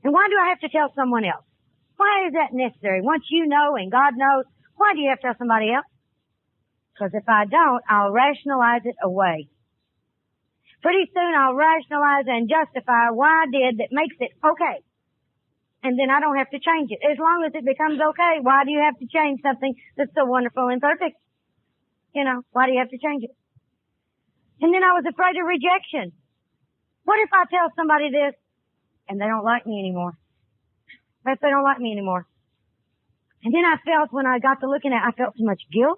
And why do I have to tell someone else? Why is that necessary? Once you know and God knows, why do you have to tell somebody else? Because if I don't, I'll rationalize it away. Pretty soon I'll rationalize and justify why I did that makes it okay. And then I don't have to change it. As long as it becomes okay, why do you have to change something that's so wonderful and perfect? You know, why do you have to change it? And then I was afraid of rejection. What if I tell somebody this and they don't like me anymore? What if they don't like me anymore? And then I felt, when I got to looking at it, I felt so much guilt.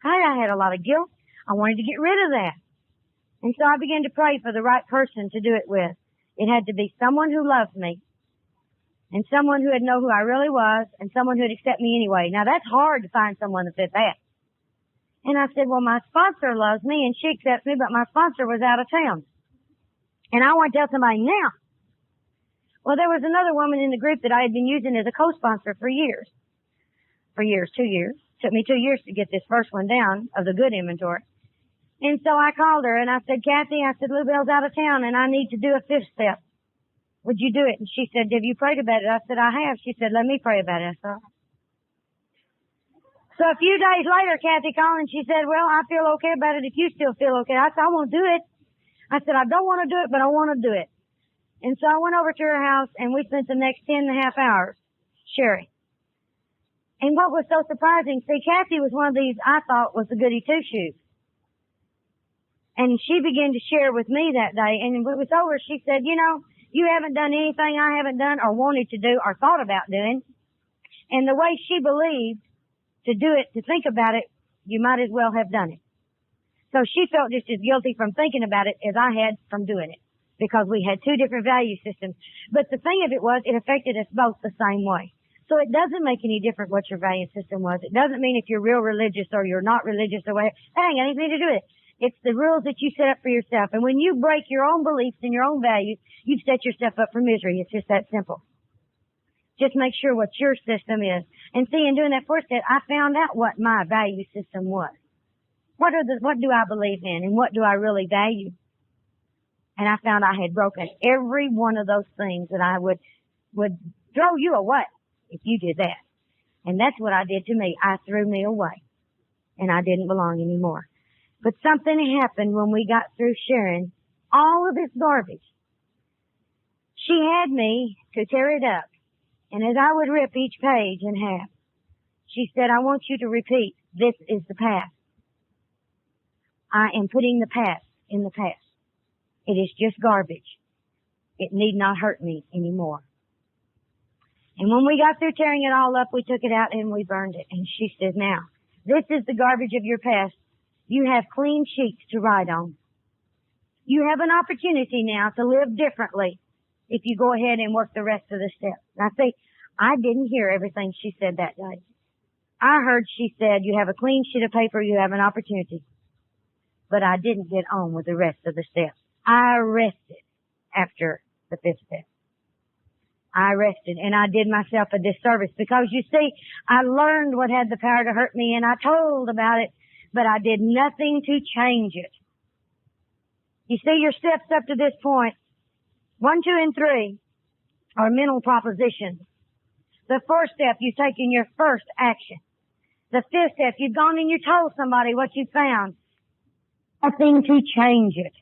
I had a lot of guilt. I wanted to get rid of that. And so I began to pray for the right person to do it with. It had to be someone who loved me, and someone who would know who I really was, and someone who would accept me anyway. Now that's hard to find someone that fit that. And I said, well, my sponsor loves me and she accepts me, but my sponsor was out of town. And I want to tell somebody now. Well, there was another woman in the group that I had been using as a co-sponsor for years. 2 years. Took me 2 years to get this first one down of the good inventory. And so I called her and I said, Kathy, I said, Lou Bell's out of town and I need to do a 5th step. Would you do it? And she said, have you prayed about it? I said, I have. She said, let me pray about it. I said, so a few days later, Kathy called and she said, well, I feel okay about it if you still feel okay. I said, I won't do it. I said, I don't want to do it, but I want to do it. And so I went over to her house and we spent the next 10.5 hours sharing. And what was so surprising, see, Kathy was one of these I thought was the goody two-shoes. And she began to share with me that day, and when it was over, she said, you know, you haven't done anything I haven't done or wanted to do or thought about doing. And the way she believed to do it, to think about it, you might as well have done it. So she felt just as guilty from thinking about it as I had from doing it, because we had 2 different value systems. But the thing of it was, it affected us both the same way. So it doesn't make any difference what your value system was. It doesn't mean if you're real religious or you're not religious or whatever. That ain't got anything to do with it. It's the rules that you set up for yourself. And when you break your own beliefs and your own values, you've set yourself up for misery. It's just that simple. Just make sure what your system is. And see, in doing that 4th step, I found out what my value system was. What do I believe in and what do I really value? And I found I had broken every one of those things that I would throw you away if you did that. And that's what I did to me. I threw me away. And I didn't belong anymore. But something happened when we got through sharing all of this garbage. She had me to tear it up. And as I would rip each page in half, she said, I want you to repeat, this is the past. I am putting the past in the past. It is just garbage. It need not hurt me anymore. And when we got through tearing it all up, we took it out and we burned it. And she said, now, this is the garbage of your past. You have clean sheets to write on. You have an opportunity now to live differently if you go ahead and work the rest of the steps. Now see, I didn't hear everything she said that day. I heard she said, you have a clean sheet of paper, you have an opportunity. But I didn't get on with the rest of the steps. I rested after the 5th step. I rested and I did myself a disservice because you see, I learned what had the power to hurt me and I told about it, but I did nothing to change it. You see, your steps up to this point, 1, 2, and 3 are mental propositions. The 4th step, you've taken your first action. The 5th step, you've gone and you told somebody what you found. Nothing to change it.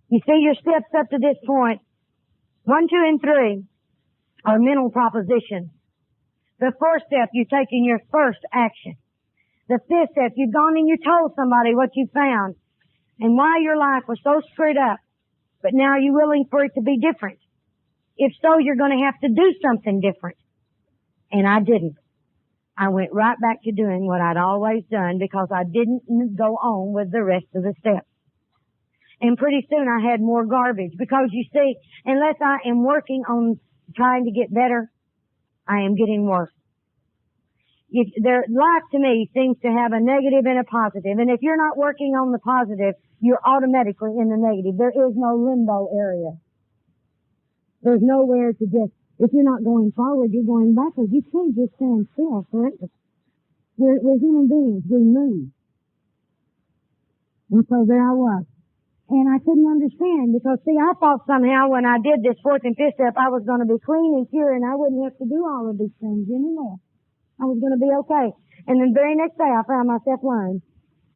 You see, your steps up to this point, 1, 2, and 3 are mental propositions. The 4th step, you've taken your first action. The 5th step, you've gone and you told somebody what you found and why your life was so screwed up, but now you're willing for it to be different. If so, you're going to have to do something different. And I didn't. I went right back to doing what I'd always done because I didn't go on with the rest of the steps. And pretty soon I had more garbage because you see, unless I am working on trying to get better, I am getting worse. Life to me seems to have a negative and a positive. And if you're not working on the positive, you're automatically in the negative. There is no limbo area. There's nowhere to just, if you're not going forward, you're going backwards. You can't just stand still forever. We're human beings. We move. And so there I was. And I couldn't understand because, see, I thought somehow when I did this fourth and fifth step, I was going to be clean and pure and I wouldn't have to do all of these things anymore. I was going to be okay. And the very next day I found myself lying.